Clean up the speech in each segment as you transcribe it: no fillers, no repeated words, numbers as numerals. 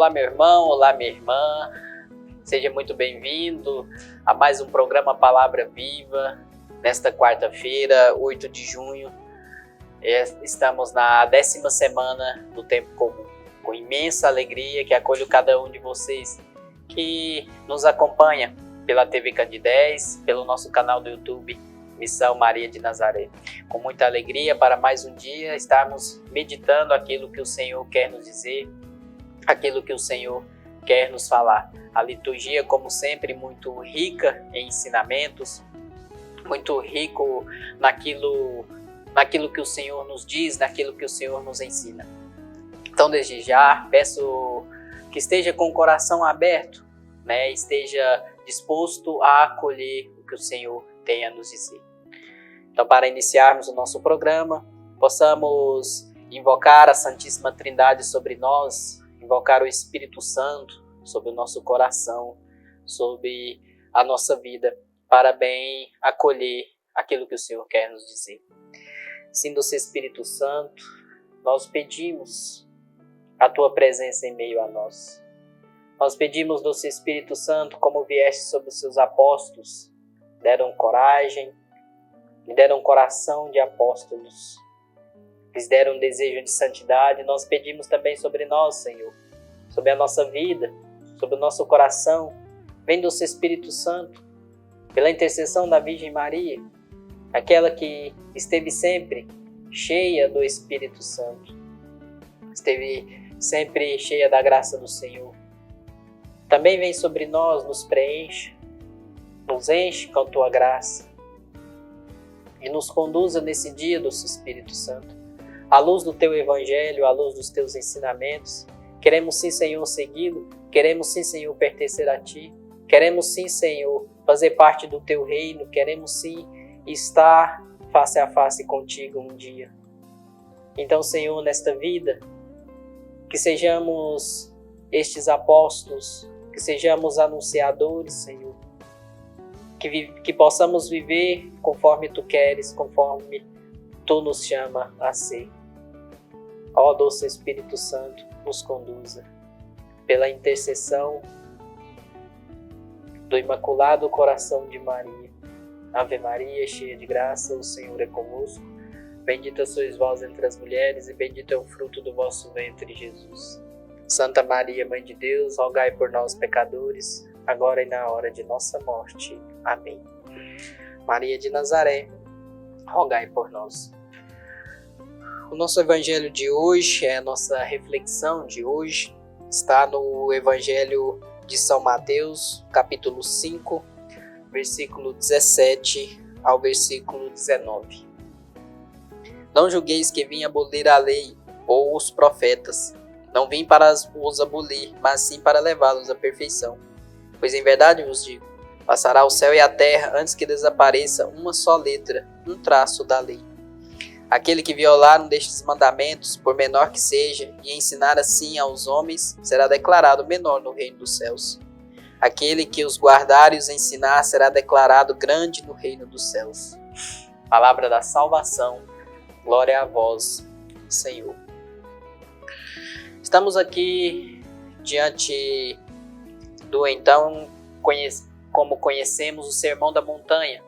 Olá, meu irmão, olá, minha irmã. Seja muito bem-vindo a mais um programa Palavra Viva. Nesta quarta-feira, 8 de junho, estamos na 10ª semana do Tempo Comum. Com imensa alegria que acolho cada um de vocês que nos acompanha pela TV Candidez, pelo nosso canal do YouTube Missão Maria de Nazaré. Com muita alegria para mais um dia estarmos meditando aquilo que o Senhor quer nos dizer, aquilo que o Senhor quer nos falar. A liturgia, como sempre, muito rica em ensinamentos, muito rico naquilo que o Senhor nos diz, naquilo que o Senhor nos ensina. Então, desde já, peço que esteja com o coração aberto, esteja disposto a acolher o que o Senhor tem a nos dizer. Então, para iniciarmos o nosso programa, possamos invocar a Santíssima Trindade sobre nós, invocar o Espírito Santo sobre o nosso coração, sobre a nossa vida, para bem acolher aquilo que o Senhor quer nos dizer. Sim, doce Espírito Santo, nós pedimos a Tua presença em meio a nós. Nós pedimos, doce Espírito Santo, como vieste sobre os seus apóstolos, deram coragem, lhe deram coração de apóstolos, lhes deram um desejo de santidade. Nós pedimos também sobre nós, Senhor, sobre a nossa vida, sobre o nosso coração. Vem, doce Espírito Santo, pela intercessão da Virgem Maria, aquela que esteve sempre cheia do Espírito Santo, esteve sempre cheia da graça do Senhor. Também vem sobre nós, nos preenche, nos enche com a Tua graça e nos conduza nesse dia, doce Espírito Santo, à luz do Teu Evangelho, à luz dos Teus ensinamentos. Queremos sim, Senhor, segui-lo, queremos sim, Senhor, pertencer a Ti, queremos sim, Senhor, fazer parte do Teu reino, queremos sim estar face a face contigo um dia. Então, Senhor, nesta vida, que sejamos estes apóstolos, que sejamos anunciadores, Senhor, que possamos viver conforme Tu queres, conforme Tu nos chama a ser. Ó doce Espírito Santo, nos conduza pela intercessão do Imaculado Coração de Maria. Ave Maria, cheia de graça, o Senhor é convosco. Bendita sois vós entre as mulheres e bendito é o fruto do vosso ventre, Jesus. Santa Maria, Mãe de Deus, rogai por nós, pecadores, agora e na hora de nossa morte. Amém. Maria de Nazaré, rogai por nós. O nosso evangelho de hoje, a nossa reflexão de hoje, está no Evangelho de São Mateus, capítulo 5, versículo 17 ao versículo 19. Não julgueis que vim abolir a lei ou os profetas. Não vim para os abolir, mas sim para levá-los à perfeição. Pois em verdade vos digo, passará o céu e a terra antes que desapareça uma só letra, um traço da lei. Aquele que violar um destes mandamentos, por menor que seja, e ensinar assim aos homens, será declarado menor no reino dos céus. Aquele que os guardar e os ensinar, será declarado grande no reino dos céus. Palavra da salvação, glória a vós, Senhor. Estamos aqui diante do então, como conhecemos, o Sermão da Montanha,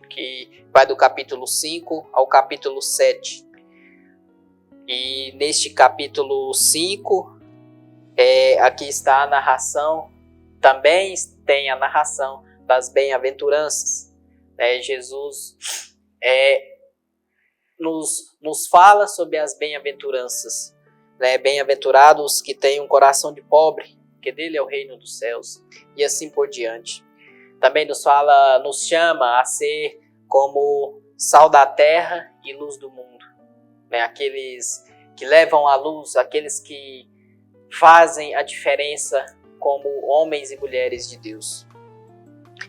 que vai do capítulo 5 ao capítulo 7. E neste capítulo 5, aqui está a narração, também tem a narração das bem-aventuranças. Jesus nos fala sobre as bem-aventuranças. Bem-aventurados que têm um coração de pobre, que dele é o reino dos céus, e assim por diante. Também nos chama a ser como sal da terra e luz do mundo. Aqueles que levam a luz, aqueles que fazem a diferença como homens e mulheres de Deus.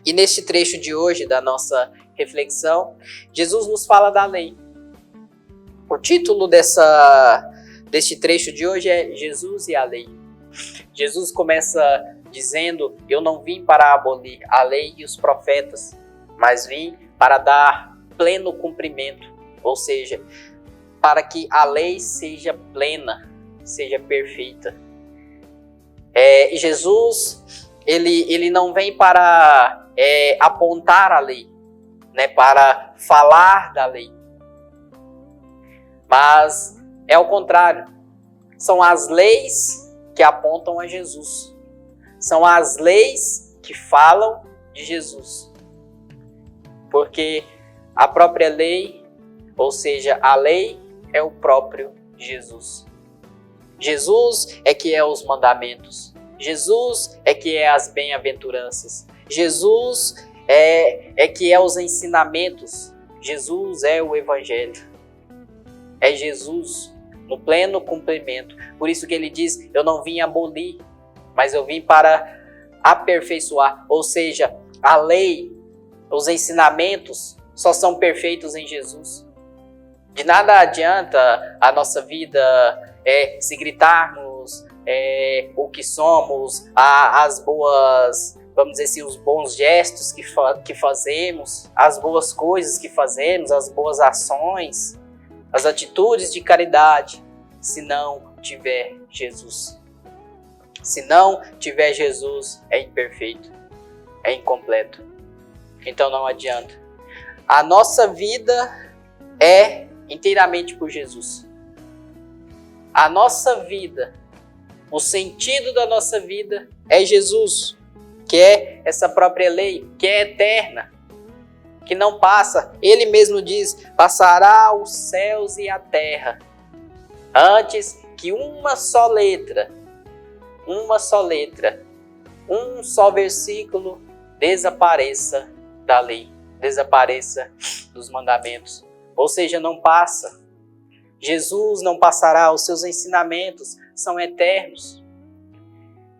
E neste trecho de hoje da nossa reflexão, Jesus nos fala da lei. O título deste trecho de hoje é Jesus e a lei. Jesus começa dizendo: eu não vim para abolir a lei e os profetas, mas vim para dar pleno cumprimento, ou seja, para que a lei seja plena, seja perfeita. Jesus, ele não vem para apontar a lei, né, para falar da lei. Mas é o contrário. São as leis que apontam a Jesus. São as leis que falam de Jesus. Porque a própria lei, ou seja, a lei é o próprio Jesus. Jesus é que é os mandamentos. Jesus é que é as bem-aventuranças. Jesus é que é os ensinamentos. Jesus é o Evangelho. É Jesus no pleno cumprimento. Por isso que ele diz, eu não vim abolir, mas eu vim para aperfeiçoar. Ou seja, a lei, os ensinamentos só são perfeitos em Jesus. De nada adianta a nossa vida se gritarmos o que somos, as boas, vamos dizer assim, os bons gestos que fazemos, as boas coisas que fazemos, as boas ações, as atitudes de caridade, se não tiver Jesus. Se não tiver Jesus, é imperfeito, é incompleto. Então não adianta. A nossa vida é inteiramente por Jesus. A nossa vida, o sentido da nossa vida é Jesus, que é essa própria lei, que é eterna, que não passa. Ele mesmo diz, passará os céus e a terra, antes que uma só letra, um só versículo desapareça da lei, desapareça dos mandamentos. Ou seja, não passa. Jesus não passará, os seus ensinamentos são eternos.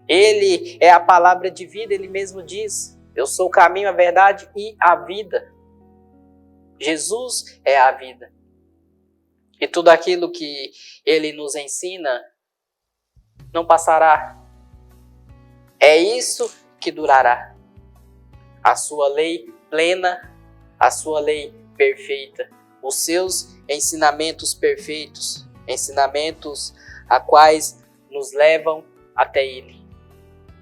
Ele é a palavra de vida, ele mesmo diz, eu sou o caminho, a verdade e a vida. Jesus é a vida. E tudo aquilo que ele nos ensina não passará. É isso que durará. A sua lei plena, a sua lei perfeita, os seus ensinamentos perfeitos, ensinamentos a quais nos levam até Ele,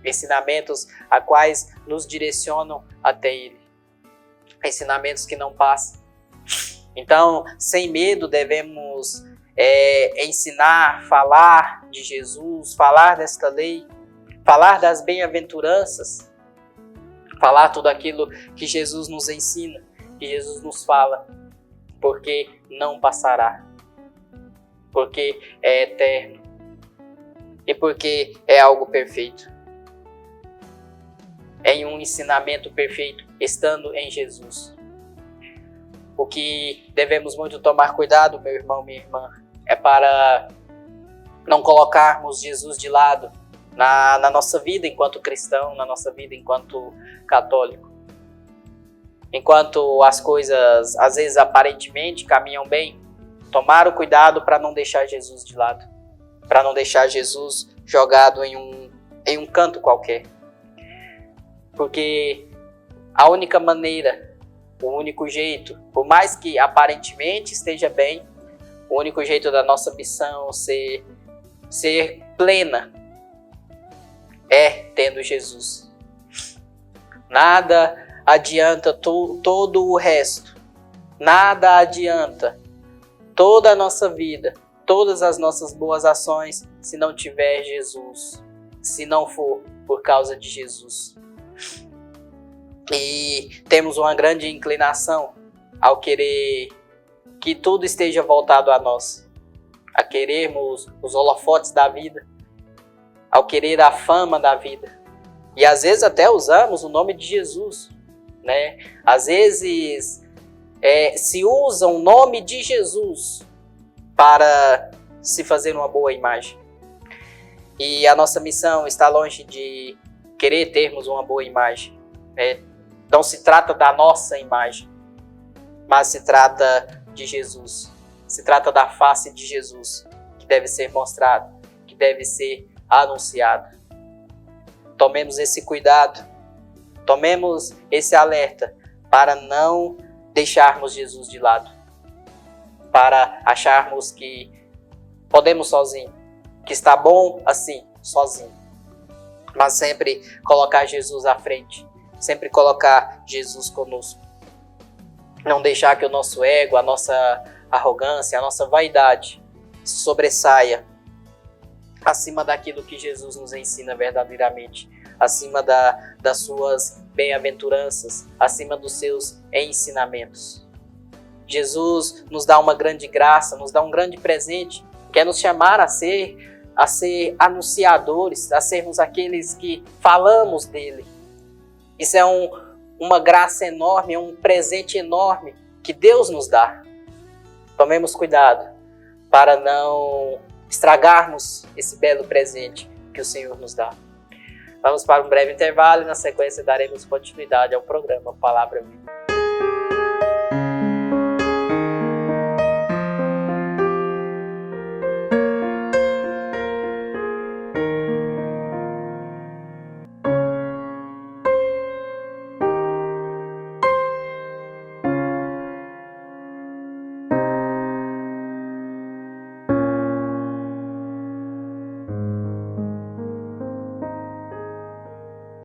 ensinamentos a quais nos direcionam até Ele, ensinamentos que não passam. Então, sem medo, devemos ensinar, falar de Jesus, falar desta lei, falar das bem-aventuranças, falar tudo aquilo que Jesus nos ensina, que Jesus nos fala, porque não passará, porque é eterno e porque é algo perfeito. É um ensinamento perfeito, estando em Jesus. O que devemos muito tomar cuidado, meu irmão, minha irmã, é para não colocarmos Jesus de lado na nossa vida enquanto cristão, na nossa vida enquanto católico. Enquanto as coisas, às vezes, aparentemente caminham bem, tomar o cuidado para não deixar Jesus de lado, para não deixar Jesus jogado em um canto qualquer. Porque a única maneira, o único jeito, por mais que aparentemente esteja bem, o único jeito da nossa missão ser plena é tendo Jesus. Nada adianta todo o resto, nada adianta toda a nossa vida, todas as nossas boas ações, se não tiver Jesus, se não for por causa de Jesus. E temos uma grande inclinação ao querer que tudo esteja voltado a nós, a querermos os holofotes da vida, ao querer a fama da vida. E às vezes até usamos o nome de Jesus, né? Às vezes se usa o nome de Jesus para se fazer uma boa imagem. E a nossa missão está longe de querer termos uma boa imagem, né? Não se trata da nossa imagem, mas se trata de Jesus. Se trata da face de Jesus, que deve ser mostrada, que deve ser anunciada. Tomemos esse cuidado, tomemos esse alerta para não deixarmos Jesus de lado, para acharmos que podemos sozinho, que está bom assim, sozinho. mas sempre colocar Jesus à frente, sempre colocar Jesus conosco. Não deixar que o nosso ego, a nossa arrogância, a nossa vaidade sobressaia acima daquilo que Jesus nos ensina verdadeiramente, acima das suas bem-aventuranças, acima dos seus ensinamentos. Jesus nos dá uma grande graça, nos dá um grande presente, quer nos chamar a ser anunciadores, a sermos aqueles que falamos dele. Isso é uma graça enorme, é um presente enorme que Deus nos dá. Tomemos cuidado para não estragarmos esse belo presente que o Senhor nos dá. Vamos para um breve intervalo e na sequência daremos continuidade ao programa Palavra Viva.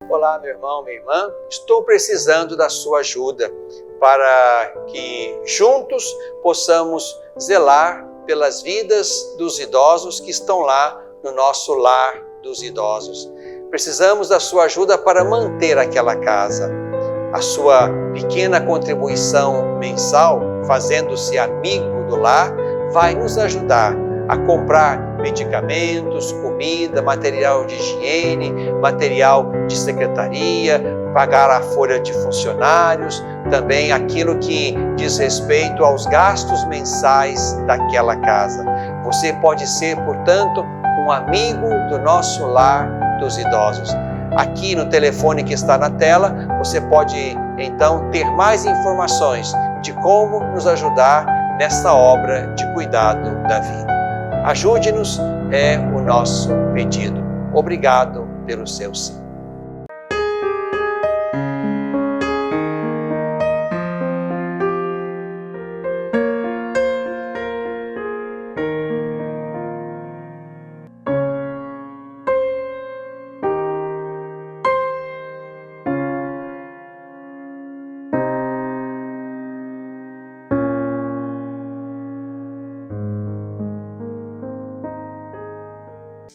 Olá, meu irmão, minha irmã. Estou precisando da sua ajuda para que juntos possamos zelar pelas vidas dos idosos que estão lá no nosso lar dos idosos. Precisamos da sua ajuda para manter aquela casa. A sua pequena contribuição mensal, fazendo-se amigo do lar, vai nos ajudar a comprar medicamentos, comida, material de higiene, material de secretaria, pagar a folha de funcionários, também aquilo que diz respeito aos gastos mensais daquela casa. Você pode ser, portanto, um amigo do nosso lar dos idosos. Aqui no telefone que está na tela, você pode então ter mais informações de como nos ajudar nessa obra de cuidado da vida. Ajude-nos, é o nosso pedido. Obrigado pelo seu sim.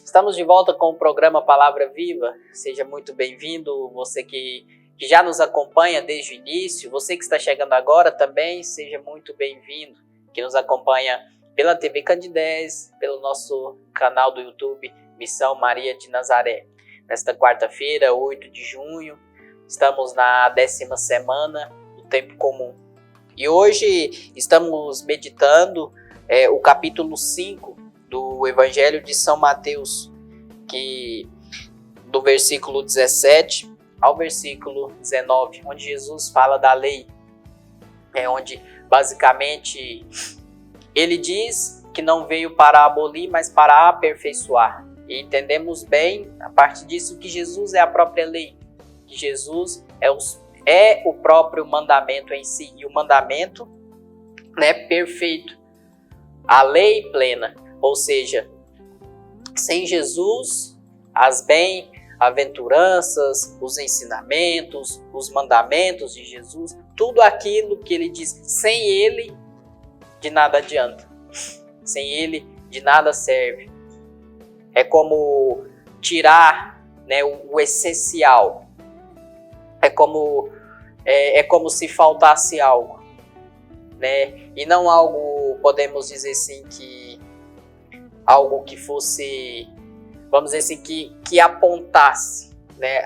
Estamos de volta com o programa Palavra Viva. Seja muito bem-vindo, você que já nos acompanha desde o início, você que está chegando agora também, seja muito bem-vindo, que nos acompanha pela TV Candidez, pelo nosso canal do YouTube Missão Maria de Nazaré. Nesta quarta-feira, 8 de junho, estamos na 10ª semana do Tempo Comum. E hoje estamos meditando o capítulo 5 do Evangelho de São Mateus, que do versículo 17 ao versículo 19, onde Jesus fala da lei, onde basicamente ele diz que não veio para abolir, mas para aperfeiçoar. E entendemos bem, a partir disso, que Jesus é a própria lei, que Jesus é o próprio mandamento em si, e o mandamento perfeito, a lei plena. Ou seja, sem Jesus, as bem-aventuranças, os ensinamentos, os mandamentos de Jesus, tudo aquilo que ele diz, sem ele, de nada adianta. Sem ele, de nada serve. É como tirar o essencial. É como se faltasse algo. E não algo, podemos dizer assim, algo que fosse, vamos dizer assim, que apontasse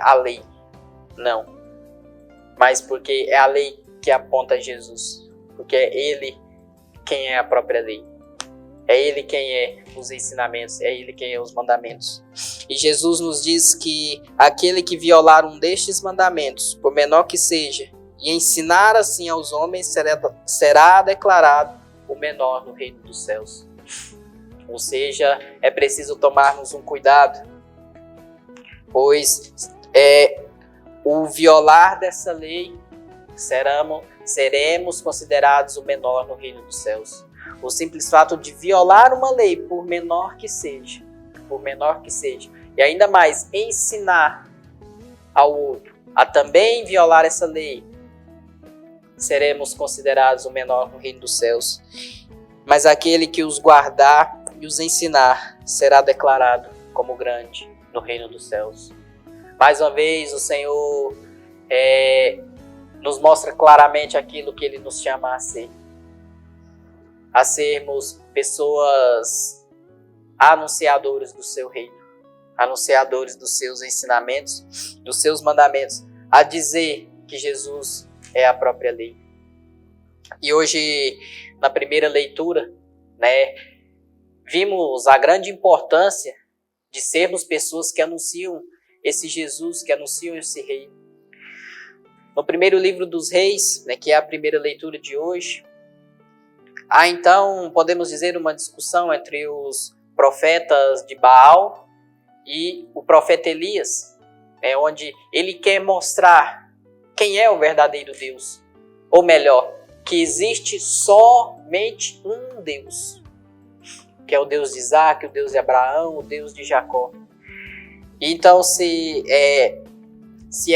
a lei. Não. Mas porque é a lei que aponta Jesus. Porque é ele quem é a própria lei. É ele quem é os ensinamentos. É ele quem é os mandamentos. E Jesus nos diz que aquele que violar um destes mandamentos, por menor que seja, e ensinar assim aos homens, será declarado o menor no reino dos céus. Ou seja, é preciso tomarmos um cuidado, pois o violar dessa lei, seremos considerados o menor no reino dos céus. O simples fato de violar uma lei, por menor que seja, e ainda mais ensinar ao outro a também violar essa lei, seremos considerados o menor no reino dos céus. Mas aquele que os guardar e os ensinar será declarado como grande no reino dos céus. Mais uma vez, o Senhor nos mostra claramente aquilo que Ele nos chama a sermos pessoas anunciadores do seu reino, anunciadores dos seus ensinamentos, dos seus mandamentos, a dizer que Jesus é a própria lei. E hoje, na primeira leitura, vimos a grande importância de sermos pessoas que anunciam esse Jesus, que anunciam esse reino. No primeiro livro dos Reis, que é a primeira leitura de hoje, há então, podemos dizer, uma discussão entre os profetas de Baal e o profeta Elias, onde ele quer mostrar quem é o verdadeiro Deus, ou melhor, que existe somente um Deus, que é o Deus de Isaac, o Deus de Abraão, o Deus de Jacó. Então, se é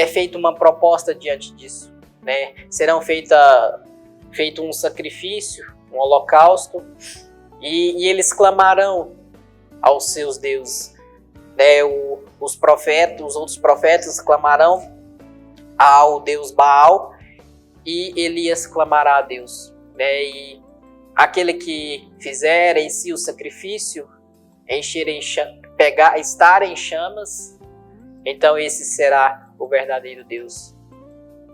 feita uma proposta diante disso, serão feito um sacrifício, um holocausto, e eles clamarão aos seus deuses. Os outros profetas clamarão ao Deus Baal, e Elias clamará a Deus. E aquele que fizer em si o sacrifício, estar em chamas, então esse será o verdadeiro Deus.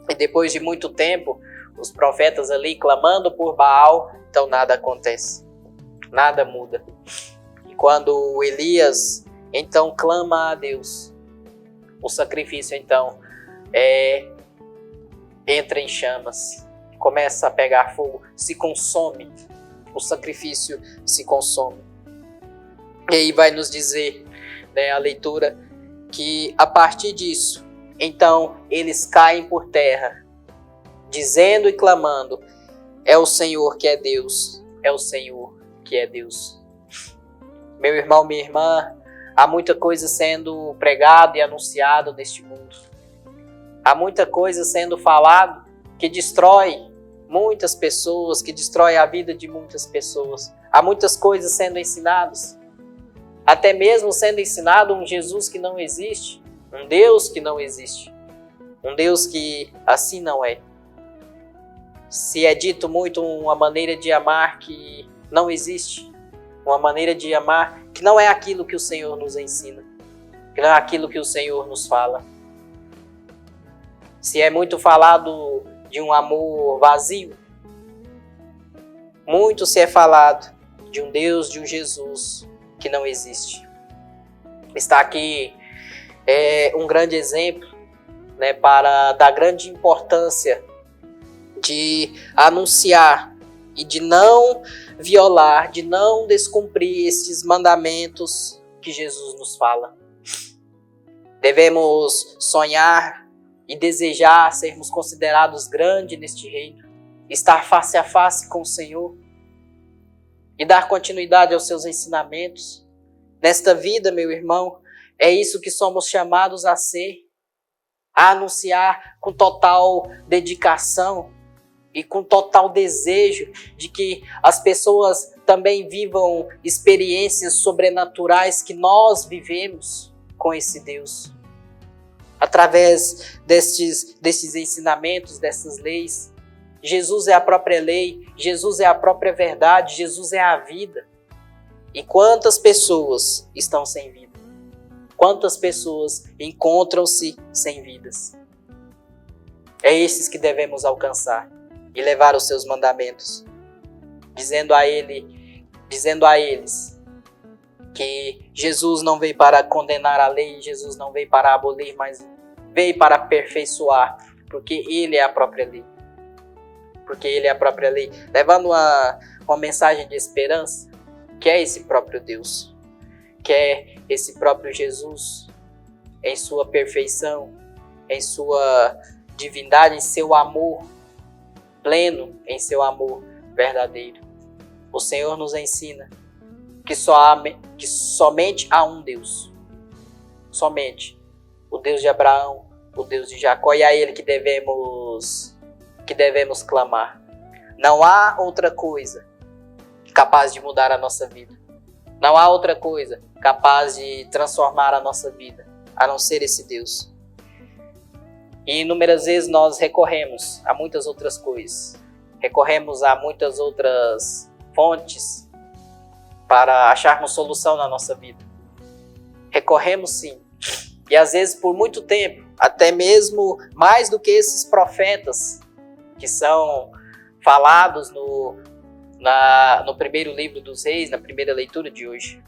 E depois de muito tempo, os profetas ali clamando por Baal, então nada acontece, nada muda. E quando Elias então clama a Deus, o sacrifício então entra em chamas, começa a pegar fogo, se consome, o sacrifício se consome. E aí vai nos dizer, a leitura, que a partir disso, então eles caem por terra, dizendo e clamando: é o Senhor que é Deus, é o Senhor que é Deus. Meu irmão, minha irmã, há muita coisa sendo pregada e anunciada neste mundo. Há muita coisa sendo falada que destrói muitas pessoas, que destrói a vida de muitas pessoas. Há muitas coisas sendo ensinadas. Até mesmo sendo ensinado um Jesus que não existe, um Deus que não existe, um Deus que assim não é. Se é dito muito uma maneira de amar que não existe, uma maneira de amar que não é aquilo que o Senhor nos ensina, que não é aquilo que o Senhor nos fala. Se é muito falado de um amor vazio, muito se é falado de um Deus, de um Jesus que não existe. Está aqui um grande exemplo, da grande importância de anunciar e de não violar, de não descumprir estes mandamentos que Jesus nos fala. Devemos sonhar e desejar sermos considerados grandes neste reino, estar face a face com o Senhor e dar continuidade aos seus ensinamentos. Nesta vida, meu irmão, é isso que somos chamados a ser, a anunciar com total dedicação e com total desejo de que as pessoas também vivam experiências sobrenaturais que nós vivemos com esse Deus. Através destes ensinamentos, dessas leis, Jesus é a própria lei, Jesus é a própria verdade, Jesus é a vida. E quantas pessoas estão sem vida? Quantas pessoas encontram-se sem vidas? É esses que devemos alcançar e levar os seus mandamentos, dizendo a eles que Jesus não veio para condenar a lei, Jesus não veio para abolir, mas veio para aperfeiçoar, porque Ele é a própria lei. Porque Ele é a própria lei, levando uma mensagem de esperança, que é esse próprio Deus, que é esse próprio Jesus, em sua perfeição, em sua divindade, em seu amor pleno, em seu amor verdadeiro. O Senhor nos ensina que somente há um Deus, somente o Deus de Abraão, o Deus de Jacó, e a Ele que devemos clamar. Não há outra coisa capaz de mudar a nossa vida. Não há outra coisa capaz de transformar a nossa vida, a não ser esse Deus. E inúmeras vezes nós recorremos a muitas outras coisas. Recorremos a muitas outras fontes para acharmos solução na nossa vida. Recorremos sim. E às vezes por muito tempo, até mesmo mais do que esses profetas que são falados no primeiro livro dos reis, na primeira leitura de hoje.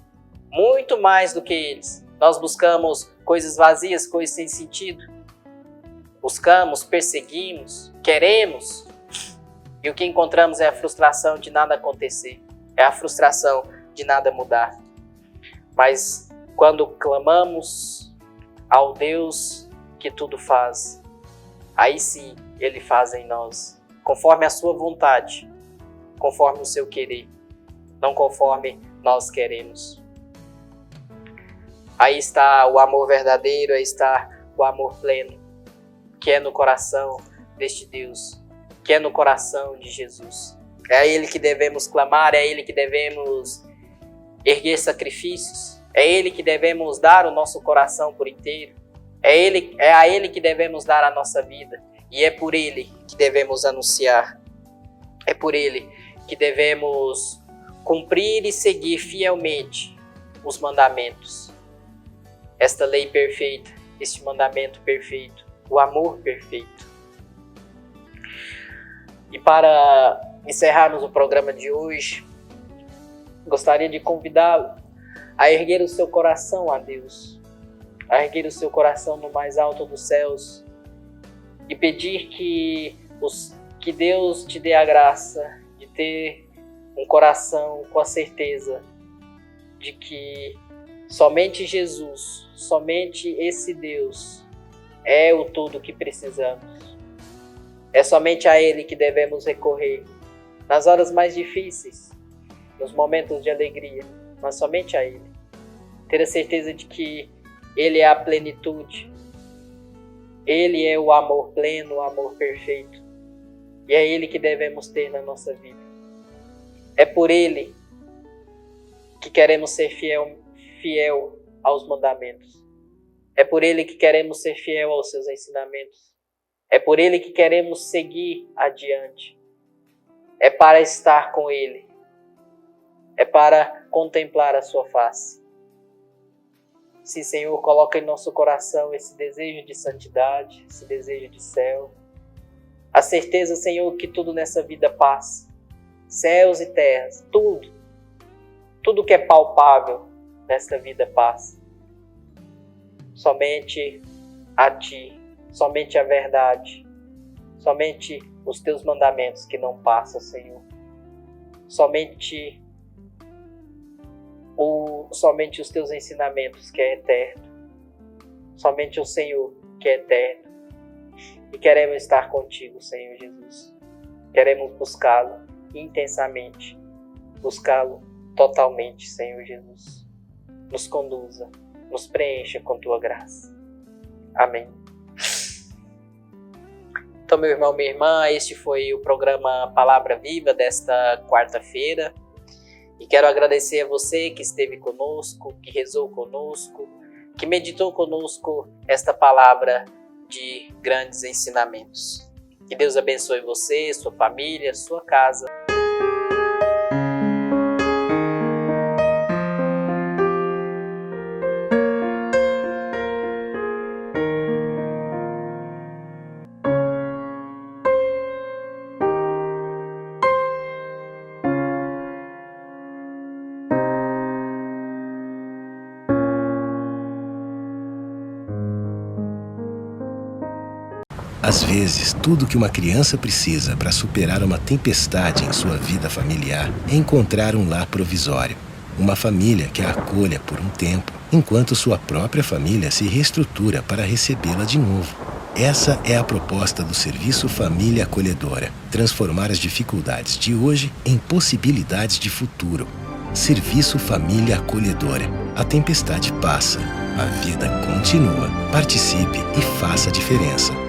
Muito mais do que eles. Nós buscamos coisas vazias, coisas sem sentido. Buscamos, perseguimos, queremos. E o que encontramos é a frustração de nada acontecer. É a frustração de nada mudar. Mas quando clamamos ao Deus que tudo faz, aí sim Ele faz em nós, conforme a sua vontade, conforme o seu querer, não conforme nós queremos. Aí está o amor verdadeiro, aí está o amor pleno, que é no coração deste Deus, que é no coração de Jesus. É a Ele que devemos clamar, é a Ele que devemos erguer sacrifícios, é a Ele que devemos dar o nosso coração por inteiro, é a Ele que devemos dar a nossa vida, e é por Ele que devemos anunciar, é por Ele que devemos cumprir e seguir fielmente os mandamentos. Esta lei perfeita, este mandamento perfeito, o amor perfeito. E para encerrarmos o programa de hoje, gostaria de convidá-lo a erguer o seu coração a Deus, a erguer o seu coração no mais alto dos céus e pedir que Deus te dê a graça de ter um coração com a certeza de que somente Jesus, somente esse Deus é o tudo que precisamos. É somente a Ele que devemos recorrer nas horas mais difíceis, nos momentos de alegria, mas somente a Ele. Ter a certeza de que Ele é a plenitude, Ele é o amor pleno, o amor perfeito. E é Ele que devemos ter na nossa vida. É por Ele que queremos ser fiel aos mandamentos. É por Ele que queremos ser fiel aos seus ensinamentos. É por Ele que queremos seguir adiante. É para estar com Ele. É para contemplar a sua face. Sim, Senhor, coloca em nosso coração esse desejo de santidade, esse desejo de céu. A certeza, Senhor, que tudo nessa vida passa. Céus e terras, tudo que é palpável nesta vida passa. Somente a Ti, somente a verdade, somente os Teus mandamentos que não passam, Senhor. Somente os Teus ensinamentos que é eterno. Somente o Senhor que é eterno. E queremos estar contigo, Senhor Jesus. Queremos buscá-lo intensamente, buscá-lo totalmente, Senhor Jesus. Nos conduza, nos preencha com Tua graça. Amém. Então, meu irmão, minha irmã, este foi o programa Palavra Viva desta quarta-feira. E quero agradecer a você que esteve conosco, que rezou conosco, que meditou conosco esta palavra de grandes ensinamentos. Que Deus abençoe você, sua família, sua casa. Às vezes, tudo que uma criança precisa para superar uma tempestade em sua vida familiar é encontrar um lar provisório. Uma família que a acolha por um tempo, enquanto sua própria família se reestrutura para recebê-la de novo. Essa é a proposta do Serviço Família Acolhedora. Transformar as dificuldades de hoje em possibilidades de futuro. Serviço Família Acolhedora. A tempestade passa, A vida continua. Participe e faça a diferença.